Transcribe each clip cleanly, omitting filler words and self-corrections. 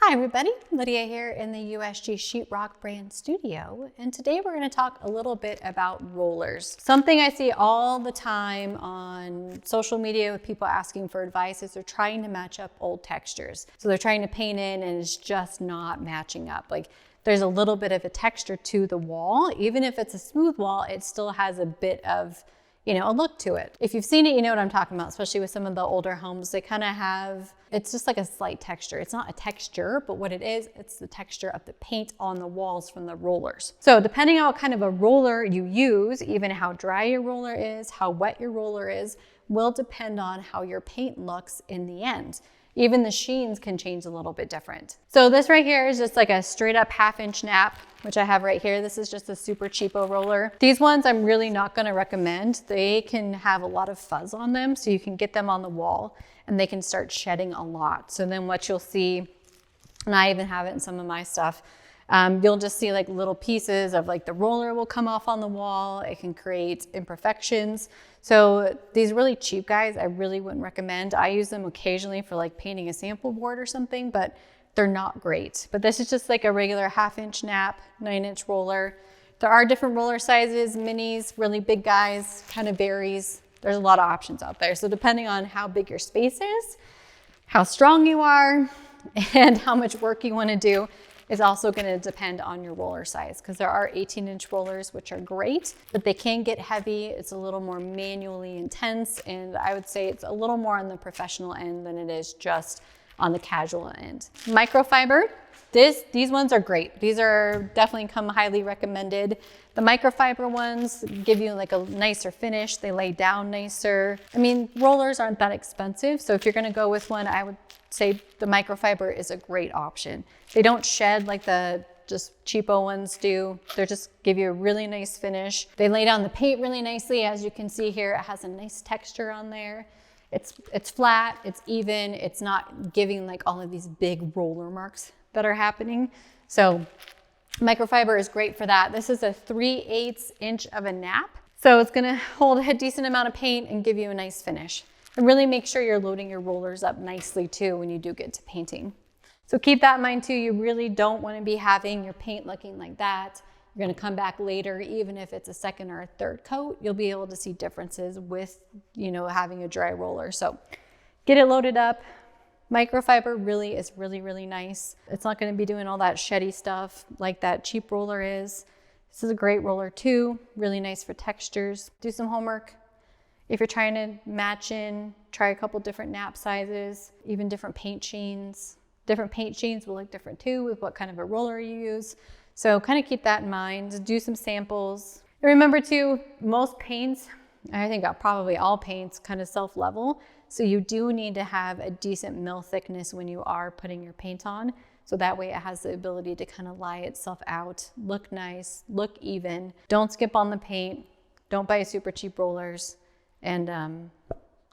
Hi everybody, Lydia here in the USG Sheetrock brand studio, and today we're going to talk a little bit about rollers. Something I see all the time on social media with people asking for advice is they're trying to match up old textures. So they're trying to paint in and it's just not matching up. Like there's a little bit of a texture to the wall. Even if it's a smooth wall, it still has a bit of a look to it. If you've seen it, you know what I'm talking about, especially with some of the older homes. They kind of have, it's just like a slight texture. It's not a texture, but what it is, it's the texture of the paint on the walls from the rollers. So depending on what kind of a roller you use, even how dry your roller is, how wet your roller is, will depend on how your paint looks in the end. Even the sheens can change a little bit different. So this right here is just like a straight up 1/2 inch nap, which I have right here. This is just a super cheapo roller. These ones I'm really not gonna recommend. They can have a lot of fuzz on them, so you can get them on the wall and they can start shedding a lot. So then what you'll see, and I even have it in some of my stuff, you'll just see like little pieces of like the roller will come off on the wall. It can create imperfections. So these really cheap guys, I really wouldn't recommend. I use them occasionally for like painting a sample board or something, but they're not great. But this is just like a regular 1/2 inch nap, 9-inch roller. There are different roller sizes, minis, really big guys, kind of varies. There's a lot of options out there. So depending on how big your space is, how strong you are, and how much work you want to do, is also going to depend on your roller size, because there are 18-inch rollers, which are great, but they can get heavy. It's a little more manually intense, and I would say it's a little more on the professional end than it is just on the casual end. Microfiber, these ones are great. These are definitely come highly recommended. The microfiber ones give you like a nicer finish. They lay down nicer. I mean, rollers aren't that expensive, so if you're going to go with one, I would say the microfiber is a great option. They don't shed like the just cheapo ones do. They just give you a really nice finish. They lay down the paint really nicely. As you can see here, it has a nice texture on there. It's flat, it's even, it's not giving like all of these big roller marks that are happening. So microfiber is great for that. This is a 3/8 inch of a nap. So it's gonna hold a decent amount of paint and give you a nice finish. And really make sure you're loading your rollers up nicely too when you do get to painting. So keep that in mind too. You really don't want to be having your paint looking like that. You're going to come back later, even if it's a second or a third coat, you'll be able to see differences with, having a dry roller. So get it loaded up. Microfiber really is really nice. It's not going to be doing all that sheddy stuff like that cheap roller is. This is a great roller too. Really nice for textures. Do some homework. If you're trying to match in, try a couple different nap sizes, even different paint sheens. Different paint sheens will look different too with what kind of a roller you use. So kind of keep that in mind. Do some samples. And remember too, most paints, I think probably all paints, kind of self-level. So you do need to have a decent mill thickness when you are putting your paint on. So that way it has the ability to kind of lie itself out, look nice, look even. Don't skip on the paint. Don't buy super cheap rollers. And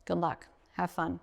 good luck. Have fun.